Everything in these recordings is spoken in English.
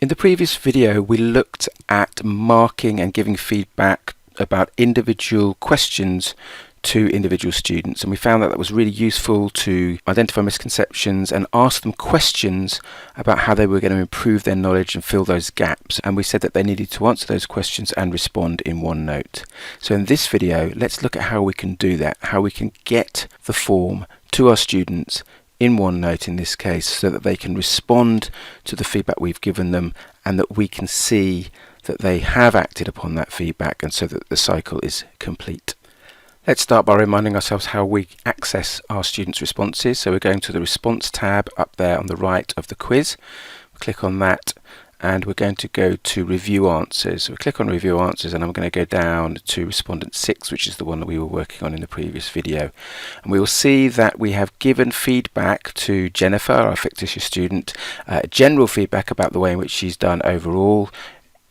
In the previous video, we looked at marking and giving feedback about individual questions to individual students, and we found that was really useful to identify misconceptions and ask them questions about how they were going to improve their knowledge and fill those gaps. And we said that they needed to answer those questions and respond in OneNote. So in this video, let's look at how we can do that, how we can get the form to our students in OneNote in this case, so that they can respond to the feedback we've given them and that we can see that they have acted upon that feedback, and so that the cycle is complete. Let's start by reminding ourselves how we access our students' responses. So we're going to the Response tab up there on the right of the quiz. Click on that and we're going to go to Review Answers. So we click on Review Answers and I'm going to go down to Respondent 6, which is the one that we were working on in the previous video. And we will see that we have given feedback to Jennifer, our fictitious student, general feedback about the way in which she's done overall,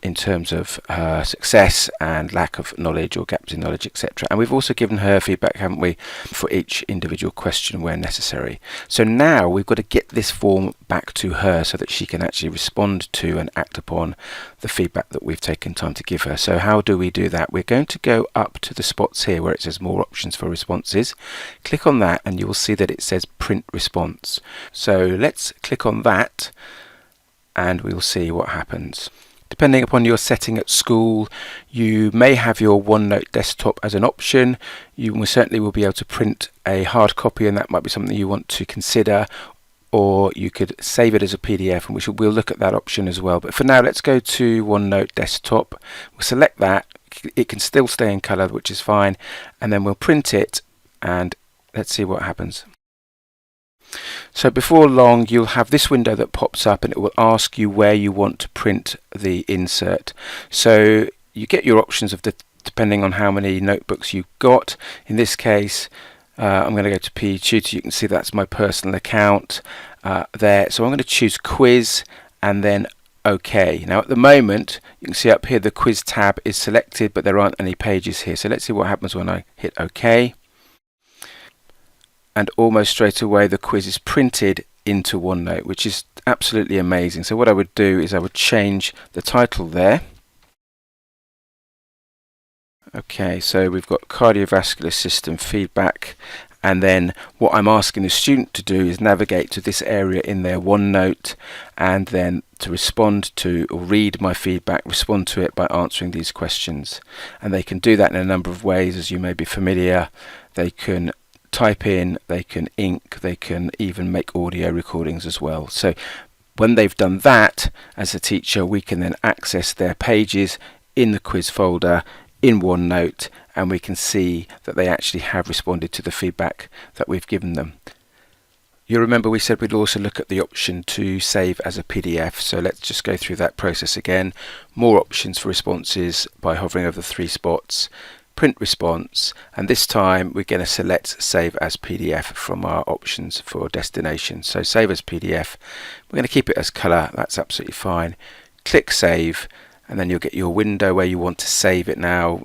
in terms of success and lack of knowledge or gaps in knowledge, etc. And we've also given her feedback, haven't we, for each individual question where necessary. So now we've got to get this form back to her so that she can actually respond to and act upon the feedback that we've taken time to give her. So how do we do that? We're going to go up to the spots here where it says More Options for Responses. Click on that and you will see that it says Print Response. So let's click on that and we'll see what happens. Depending upon your setting at school, you may have your OneNote desktop as an option. You certainly will be able to print a hard copy, and that might be something you want to consider, or you could save it as a PDF, and we'll look at that option as well. But for now, let's go to OneNote desktop. We'll select that. It can still stay in color, which is fine, and then we'll print it, and let's see what happens. So before long you'll have this window that pops up and it will ask you where you want to print the insert. So you get your options of depending on how many notebooks you've got. In this case I'm going to go to PE Tutor. You can see that's my personal account there. So I'm going to choose Quiz and then OK. Now at the moment you can see up here the Quiz tab is selected, but there aren't any pages here. So let's see what happens when I hit OK. And almost straight away the quiz is printed into OneNote, which is absolutely amazing. So what I would do is I would change the title there. Okay, so we've got cardiovascular system feedback, and then what I'm asking the student to do is navigate to this area in their OneNote and then to respond to or read my feedback, respond to it by answering these questions. And they can do that in a number of ways, as you may be familiar. They can type in, they can ink, they can even make audio recordings as well. So when they've done that, as a teacher, we can then access their pages in the quiz folder in OneNote, and we can see that they actually have responded to the feedback that we've given them. You remember we said we'd also look at the option to save as a PDF, so let's just go through that process again. More options for responses by hovering over the three spots. Print response, and this time we're going to select Save as PDF from our options for destination. So Save as PDF, we're going to keep it as color, that's absolutely fine. Click Save and then you'll get your window where you want to save it now.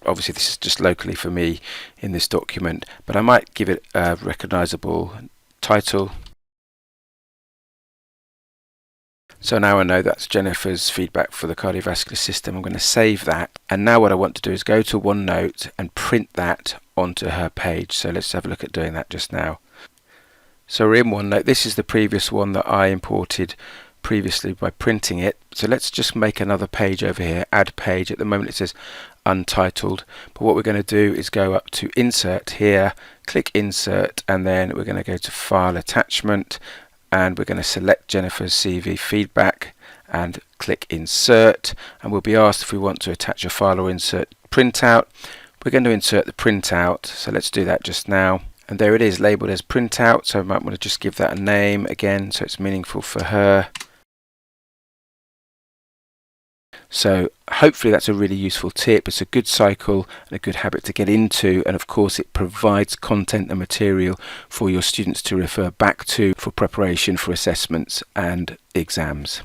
Obviously this is just locally for me in this document, but I might give it a recognizable title. So now I know that's Jennifer's feedback for the cardiovascular system. I'm going to save that, and now what I want to do is go to OneNote and print that onto her page. So let's have a look at doing that just now. So we're in OneNote. This is the previous one that I imported previously by printing it. So let's just make another page over here, add page. At the moment it says untitled, but what we're going to do is go up to Insert here, click Insert, and then we're going to go to File Attachment, and we're going to select Jennifer's CV feedback and click Insert, and we'll be asked if we want to attach a file or insert printout. We're going to insert the printout, so let's do that just now. And there it is, labelled as printout, so I might want to just give that a name again so it's meaningful for her. So hopefully that's a really useful tip. It's a good cycle and a good habit to get into, and of course it provides content and material for your students to refer back to for preparation for assessments and exams.